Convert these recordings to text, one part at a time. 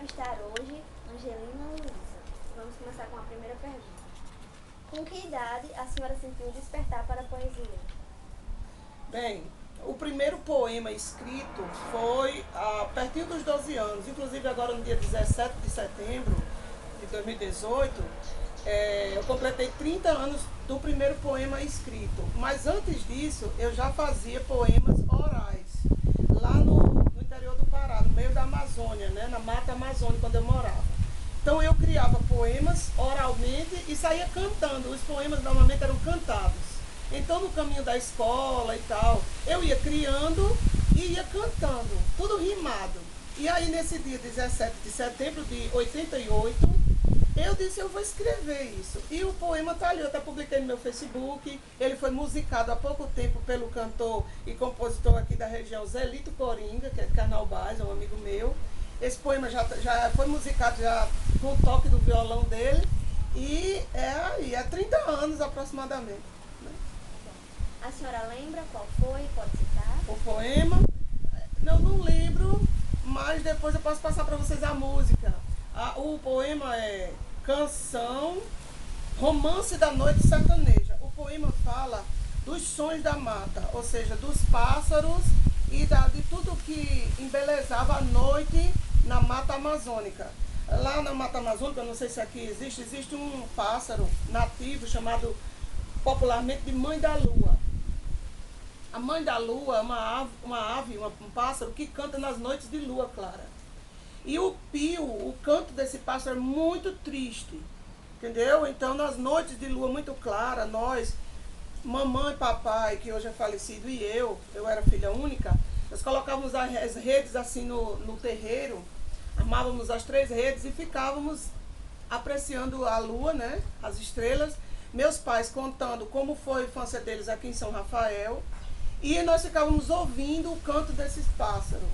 entrevistar hoje Angelina Luiza. Vamos começar com a primeira pergunta. Com que idade a senhora sentiu despertar para a poesia? Bem, o primeiro poema escrito foi pertinho dos 12 anos, inclusive agora no dia 17 de setembro de 2018, eu completei 30 anos do primeiro poema escrito. Mas antes disso, eu já fazia poemas orais, lá no interior do Pará, no meio da Amazônia, né, na Mata Amazônica, onde eu morava. Então eu criava poemas oralmente e saía cantando. Os poemas normalmente eram cantados. Então no caminho da escola e tal, eu ia criando e ia cantando, tudo rimado. E aí nesse dia 17 de setembro de 88, eu disse, eu vou escrever isso. E o poema está ali, eu até publiquei no meu Facebook. Ele foi musicado há pouco tempo pelo cantor e compositor aqui da região, Zelito Coringa, que é de Carnaubás, é um amigo meu. Esse poema já foi musicado já com o toque do violão dele. E é 30 anos aproximadamente. A senhora lembra qual foi? Pode citar? O poema, não lembro, mas depois eu posso passar para vocês a música. O poema é Canção, Romance da Noite Sertaneja. O poema fala dos sons da mata, ou seja, dos pássaros e de tudo que embelezava a noite na Mata Amazônica. Lá na Mata Amazônica, não sei se aqui existe um pássaro nativo chamado popularmente de Mãe da Lua. A Mãe da Lua é um pássaro que canta nas noites de lua clara. E o pio, o canto desse pássaro é muito triste, entendeu? Então, nas noites de lua muito clara, nós, mamãe e papai, que hoje é falecido, e eu era filha única, nós colocávamos as redes assim no terreiro, armávamos as 3 redes e ficávamos apreciando a lua, né? As estrelas. Meus pais contando como foi a infância deles aqui em São Rafael. E nós ficávamos ouvindo o canto desses pássaros.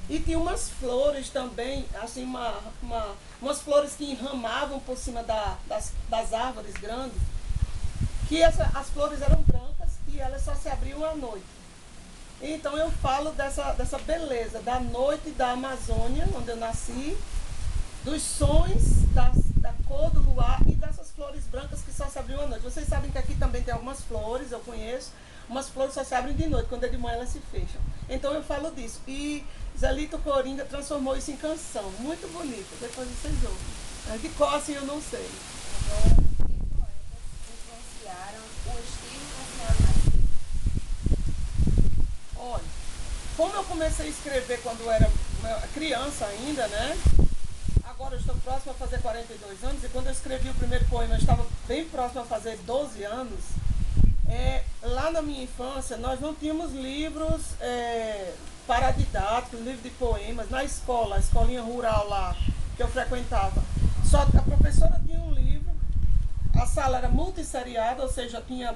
E tinha umas flores também, assim, umas flores que enramavam por cima das árvores grandes, que as flores eram brancas e elas só se abriam à noite. Então eu falo dessa beleza da noite da Amazônia, onde eu nasci, dos sons, da cor do luar e dessas flores brancas que só se abriam à noite. Vocês sabem que aqui também tem algumas flores, eu conheço, umas flores só se abrem de noite, quando é de manhã elas se fecham. Então eu falo disso. E Zelito Coringa transformou isso em canção, muito bonita, depois vocês ouvem. De qual assim eu não sei. Agora, que poetas influenciaram o estilo que a senhora nasceu? Olha, como eu comecei a escrever quando eu era criança ainda, né? Agora eu estou próximo a fazer 42 anos, e quando eu escrevi o primeiro poema, eu estava bem próximo a fazer 12 anos. Lá na minha infância, nós não tínhamos livros paradidáticos, livros de poemas. Na escola, a escolinha rural lá que eu frequentava, só a professora tinha um livro, a sala era multisseriada, ou seja, tinha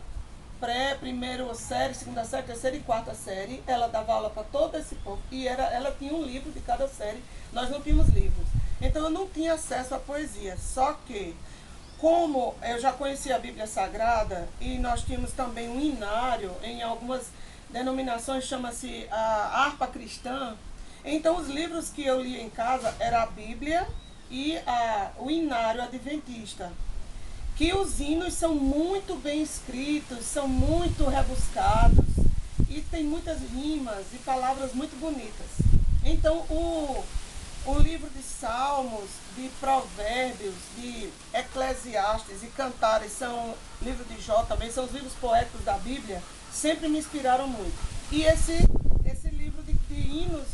primeira série, segunda série, terceira e quarta série. Ela dava aula para todo esse povo e ela tinha um livro de cada série. Nós não tínhamos livros. Então eu não tinha acesso à poesia. Só que, como eu já conhecia a Bíblia Sagrada e nós tínhamos também um inário, em algumas denominações chama-se a harpa cristã, então os livros que eu lia em casa era a Bíblia e o inário adventista. Que os hinos são muito bem escritos, são muito rebuscados e tem muitas rimas e palavras muito bonitas. Então o livro de Salmos, de Provérbios, de Eclesiastes e Cantares, livro de Jó também, são os livros poéticos da Bíblia, sempre me inspiraram muito. E esse livro de hinos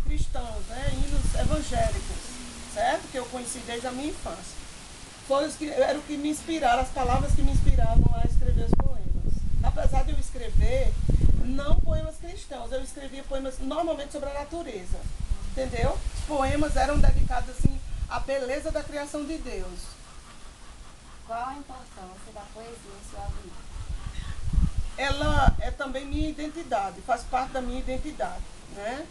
cristãos, né, hinos evangélicos, certo? Que eu conheci desde a minha infância. Era o que me inspiraram, as palavras que me inspiravam a escrever os poemas. Apesar de eu escrever, não poemas cristãos, eu escrevia poemas normalmente sobre a natureza, entendeu? Os poemas eram dedicados assim à beleza da criação de Deus. Qual a importância da poesia em sua vida? Ela é também minha identidade, faz parte da minha identidade, né?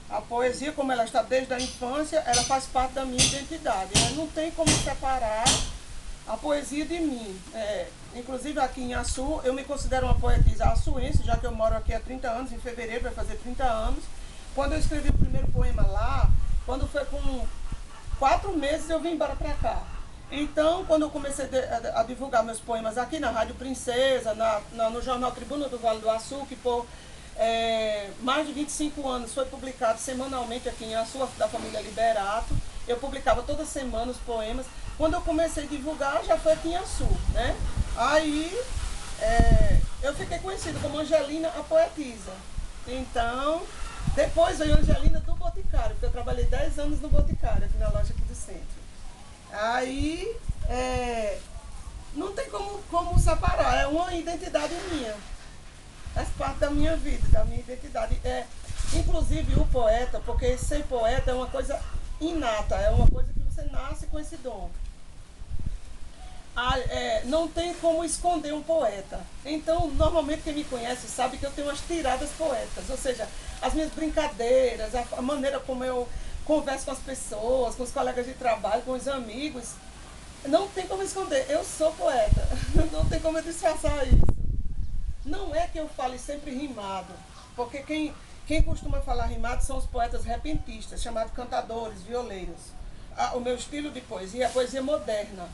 A poesia, como ela está desde a infância, ela faz parte da minha identidade. Não tem como separar a poesia de mim. Inclusive aqui em Açu, eu me considero uma poetisa açuense, já que eu moro aqui há 30 anos, em fevereiro vai fazer 30 anos. Quando eu escrevi o primeiro poema lá, quando foi com 4 meses eu vim embora para cá. Então, quando eu comecei a divulgar meus poemas aqui na Rádio Princesa, no jornal Tribuna do Vale do Açu, que por mais de 25 anos foi publicado semanalmente aqui em Açu, da família Liberato, eu publicava toda semana os poemas. Quando eu comecei a divulgar, já foi aqui em Açu, né? Aí eu fiquei conhecida como Angelina a Poetisa. Então, depois veio Angelina do Boticário, porque eu trabalhei 10 anos no Boticário, aqui na loja aqui do centro. Aí, não tem como separar, é uma identidade minha. Faz parte da minha vida, da minha identidade. Inclusive o poeta, porque ser poeta é uma coisa inata, é uma coisa que você nasce com esse dom. Não tem como esconder um poeta. Então, normalmente quem me conhece sabe que eu tenho umas tiradas poetas, ou seja, as minhas brincadeiras, a maneira como eu converso com as pessoas, com os colegas de trabalho, com os amigos, não tem como esconder. Eu sou poeta, não tem como eu disfarçar isso. Não é que eu fale sempre rimado, porque quem costuma falar rimado são os poetas repentistas, chamados cantadores, violeiros. O meu estilo de poesia é a poesia moderna.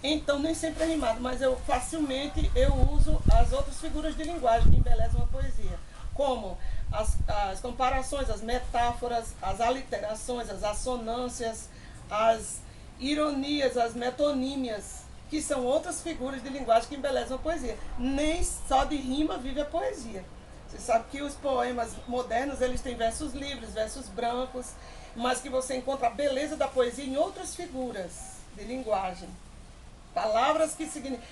Então, nem sempre é rimado, mas facilmente eu uso as outras figuras de linguagem que embelezam a poesia, como as comparações, as metáforas, as aliterações, as assonâncias, as ironias, as metonímias, que são outras figuras de linguagem que embelezam a poesia. Nem só de rima vive a poesia. Você sabe que os poemas modernos, eles têm versos livres, versos brancos, mas que você encontra a beleza da poesia em outras figuras de linguagem. Palavras que significam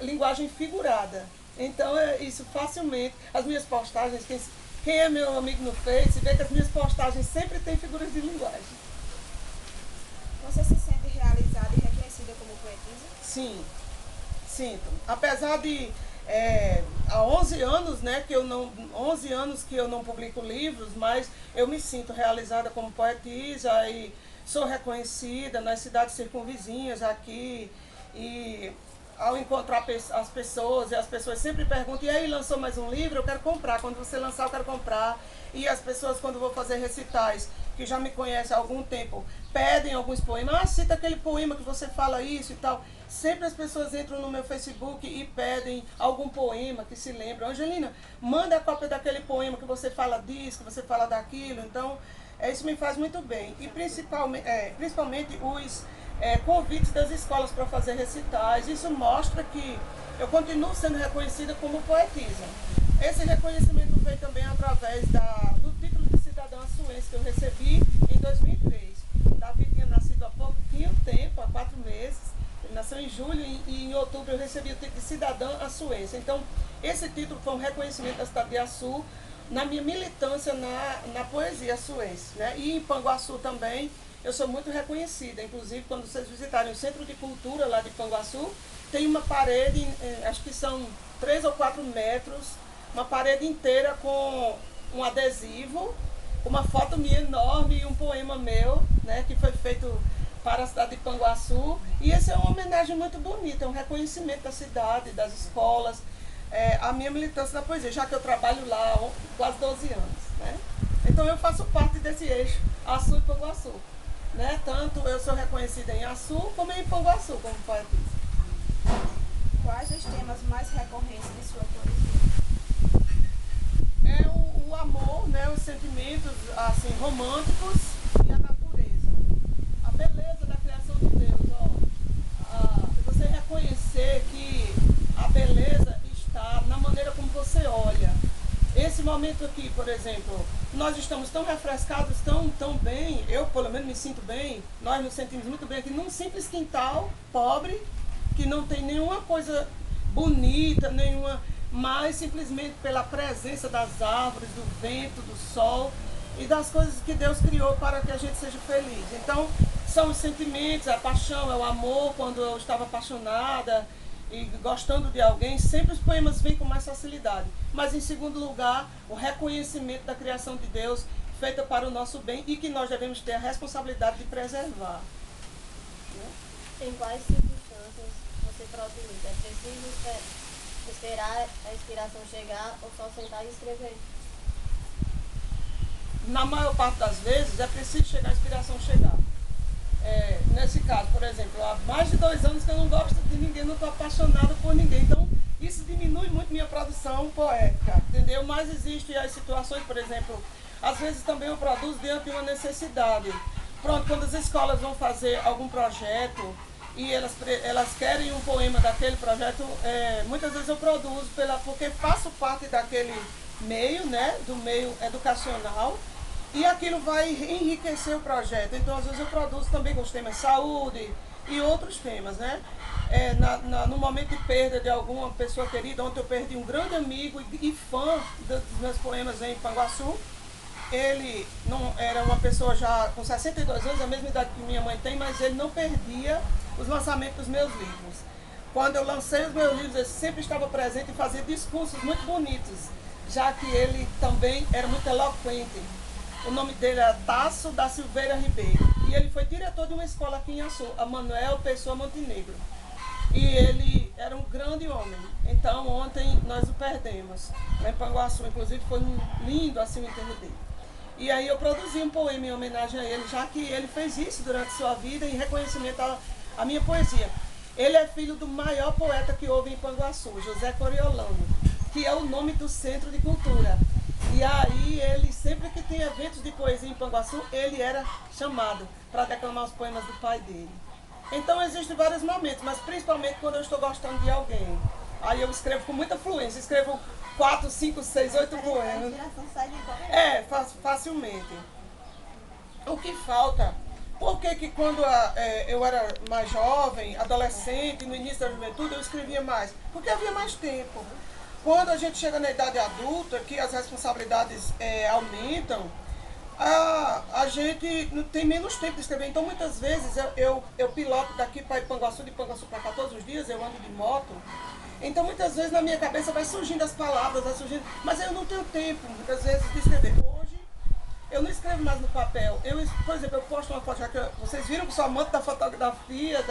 linguagem figurada. Então, isso facilmente, as minhas postagens, quem é meu amigo no Face, vê que as minhas postagens sempre têm figuras de linguagem. Você se sente realizada e reconhecida como poetisa? Sim, sinto. Apesar de há 11 anos, né, 11 anos que eu não publico livros, mas eu me sinto realizada como poetisa e sou reconhecida nas cidades circunvizinhas aqui. E ao encontrar as pessoas, e as pessoas sempre perguntam, e aí, lançou mais um livro? Eu quero comprar. Quando você lançar, eu quero comprar. E as pessoas, quando vou fazer recitais, que já me conhecem há algum tempo, pedem alguns poemas. Cita aquele poema que você fala isso e tal. Sempre as pessoas entram no meu Facebook e pedem algum poema que se lembra. Angelina, manda a cópia daquele poema que você fala disso, que você fala daquilo. Então, isso me faz muito bem. E principalmente os convites das escolas para fazer recitais. Isso mostra que eu continuo sendo reconhecida como poetisa. Esse reconhecimento veio também através do título de cidadã açuense que eu recebi em 2003. Davi tinha nascido há pouquinho tempo, há 4 meses. Ele nasceu em julho e em outubro eu recebi o título de cidadã açuense. Então, esse título foi um reconhecimento da cidade de Açu na minha militância na poesia açuense, né? E em Panguaçu também eu sou muito reconhecida. Inclusive, quando vocês visitarem o Centro de Cultura lá de Panguaçu, tem uma parede, acho que são 3 ou 4 metros, uma parede inteira com um adesivo, uma foto minha enorme e um poema meu, né, que foi feito para a cidade de Panguaçu. E essa é uma homenagem muito bonita, é um reconhecimento da cidade, das escolas, a minha militância na poesia, já que eu trabalho lá há quase 12 anos. Né? Então eu faço parte desse eixo, Açu e Panguaçu. Né? Tanto eu sou reconhecida em Açu como em Panguaçu como poetisa. Quais os temas mais recorrentes de sua poesia? É o amor, né? Os sentimentos assim, românticos e a natureza. A beleza da criação de Deus. Você reconhecer que a beleza está na maneira como você olha. Esse momento aqui, por exemplo, nós estamos tão refrescados, tão bem, eu pelo menos me sinto bem, nós nos sentimos muito bem aqui num simples quintal pobre, que não tem nenhuma coisa bonita, mas simplesmente pela presença das árvores, do vento, do sol e das coisas que Deus criou para que a gente seja feliz. Então, são os sentimentos, a paixão, é o amor, quando eu estava apaixonada e gostando de alguém, sempre os poemas vêm com mais facilidade. Mas, em segundo lugar, o reconhecimento da criação de Deus feita para o nosso bem e que nós devemos ter a responsabilidade de preservar. Em quais circunstâncias você produz? É preciso esperar a inspiração chegar ou só sentar e escrever? Na maior parte das vezes é preciso chegar a inspiração chegar. há mais de 2 anos que eu não gosto de ninguém, não estou apaixonada por ninguém. Então, isso diminui muito minha produção poética, entendeu? Mas existem as situações, por exemplo, às vezes também eu produzo diante de uma necessidade. Pronto, quando as escolas vão fazer algum projeto e elas querem um poema daquele projeto, muitas vezes eu produzo porque faço parte daquele meio, né, do meio educacional, e aquilo vai enriquecer o projeto. Então, às vezes eu produzo também com os temas saúde e outros temas, né? No momento de perda de alguma pessoa querida, ontem eu perdi um grande amigo e fã dos meus poemas em Panguaçu. Ele não era uma pessoa já com 62 anos, a mesma idade que minha mãe tem, mas ele não perdia os lançamentos dos meus livros. Quando eu lancei os meus livros, ele sempre estava presente e fazia discursos muito bonitos, já que ele também era muito eloquente. O nome dele era Tasso da Silveira Ribeiro. E ele foi diretor de uma escola aqui em Açu, a Manuel Pessoa Montenegro. E ele era um grande homem. Então, ontem nós o perdemos. Lá em Panguaçu, inclusive, foi lindo assim o enterro dele. E aí eu produzi um poema em homenagem a ele, já que ele fez isso durante sua vida em reconhecimento à minha poesia. Ele é filho do maior poeta que houve em Panguaçu, José Coriolano, que é o nome do Centro de Cultura. E aí ele, sempre que tem eventos de poesia em Panguaçu, ele era chamado para declamar os poemas do pai dele. Então existem vários momentos, mas principalmente quando eu estou gostando de alguém. Aí eu escrevo com muita fluência, escrevo 4, 5, 6, 8 poemas. Facilmente. O que falta? Por que quando eu era mais jovem, adolescente, no início da juventude, eu escrevia mais? Porque havia mais tempo. Quando a gente chega na idade adulta, que as responsabilidades aumentam, a gente tem menos tempo de escrever. Então, muitas vezes, eu piloto daqui para Ipanguaçu, de Ipanguaçu para cá todos os dias, eu ando de moto. Então, muitas vezes, na minha cabeça vai surgindo as palavras, mas eu não tenho tempo, muitas vezes, de escrever. Hoje, eu não escrevo mais no papel. Por exemplo, eu posto uma foto, já que vocês viram que sou amante da fotografia,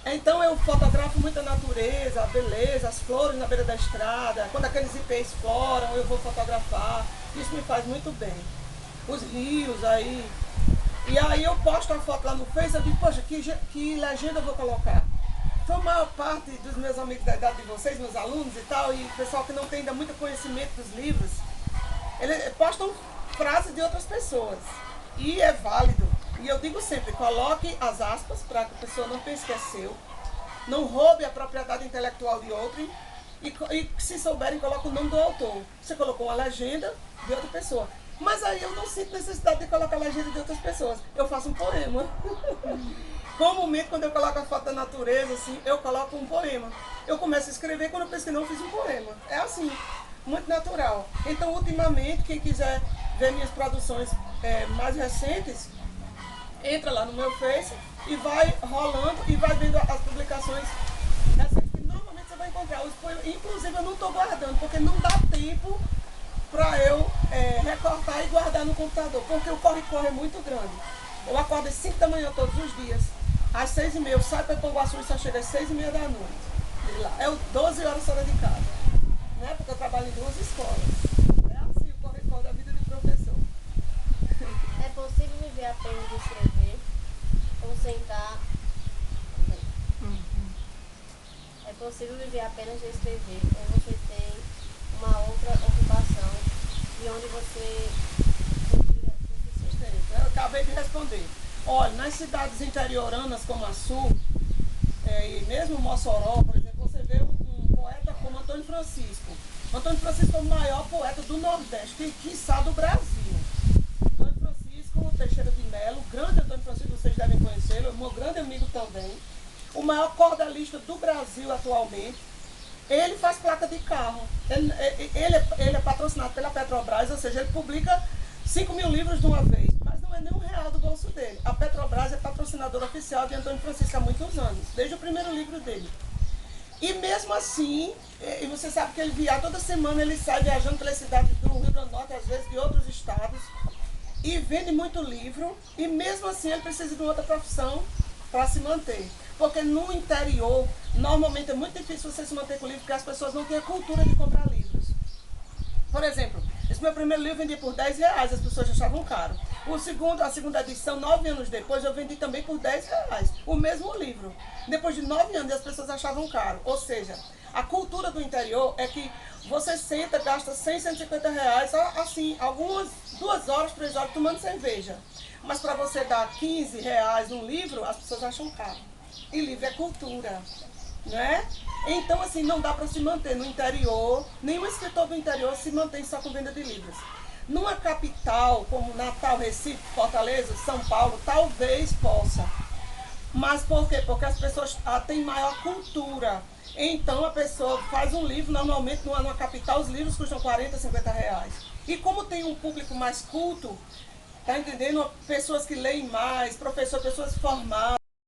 Então eu fotografo muita natureza, a beleza, as flores na beira da estrada. Quando aqueles ipês floram, eu vou fotografar. Isso me faz muito bem. Os rios aí. E aí eu posto a foto lá no Face, eu digo, poxa, que legenda eu vou colocar? Então a maior parte dos meus amigos da idade de vocês, meus alunos e tal, e pessoal que não tem ainda muito conhecimento dos livros, eles postam frases de outras pessoas. E é válido. E eu digo sempre, coloque as aspas para que a pessoa não pense que é seu, não roube a propriedade intelectual de outro e se souberem, coloque o nome do autor. Você colocou uma legenda de outra pessoa. Mas aí eu não sinto necessidade de colocar a legenda de outras pessoas. Eu faço um poema. Comumente, quando eu coloco a foto da natureza, assim, eu coloco um poema. Eu começo a escrever, quando eu penso que não, eu fiz um poema. É assim, muito natural. Então, ultimamente, quem quiser ver minhas produções mais recentes, entra lá no meu Face e vai rolando e vai vendo as publicações recentes que normalmente você vai encontrar. Os poemas, inclusive, eu não estou guardando, porque não dá tempo para eu recortar e guardar no computador, porque o corre-corre é muito grande. Eu acordo às 5 da manhã todos os dias, às 6h30 eu saio para Ipanguaçu e só chego às 6h30 da noite. De lá. É 12 horas fora de casa, né? Porque eu trabalho em 2 escolas. É assim o corre-corre da vida de professor. É possível viver apenas de escrever ou sentar? É possível viver apenas de escrever ou você tem uma outra ocupação de onde você tira suficiente? Eu acabei de responder. Olha, nas cidades interioranas como a Sul, e mesmo Mossoró, por exemplo, você vê um poeta como Antônio Francisco. Antônio Francisco é o maior poeta do Nordeste, quiçá do Brasil. Antônio Francisco Teixeira de Melo, o grande Antônio Francisco, vocês devem conhecê-lo, é meu grande amigo também. O maior cordelista do Brasil atualmente. Ele faz placa de carro. Ele é patrocinado pela Petrobras, ou seja, ele publica 5.000 livros de uma vez, mas não é nem R$1 do bolso dele. A Petrobras é patrocinadora oficial de Antônio Francisco há muitos anos, desde o primeiro livro dele. E mesmo assim, e você sabe que ele viaja, toda semana ele sai viajando pelas cidades do Rio Grande do Norte, às vezes de outros estados, e vende muito livro, e mesmo assim ele precisa de uma outra profissão para se manter. Porque no interior, normalmente é muito difícil você se manter com livro, porque as pessoas não têm a cultura de comprar livros. Por exemplo, esse meu primeiro livro vendia por R$10, as pessoas achavam caro. A segunda edição, 9 anos depois, eu vendi também por R$10. O mesmo livro. Depois de 9 anos, as pessoas achavam caro. Ou seja, a cultura do interior é que você senta, gasta 100, R$150, assim, algumas 2 horas, 3 horas tomando cerveja. Mas para você dar R$15 num livro, as pessoas acham caro. E livro é cultura, né? Então, assim, não dá para se manter no interior, nenhum escritor do interior se mantém só com venda de livros. Numa capital como Natal, Recife, Fortaleza, São Paulo, talvez possa. Mas por quê? Porque as pessoas têm maior cultura. Então a pessoa faz um livro, normalmente numa capital os livros custam R$40, R$50. E como tem um público mais culto, tá entendendo? Pessoas que leem mais, pessoas formadas.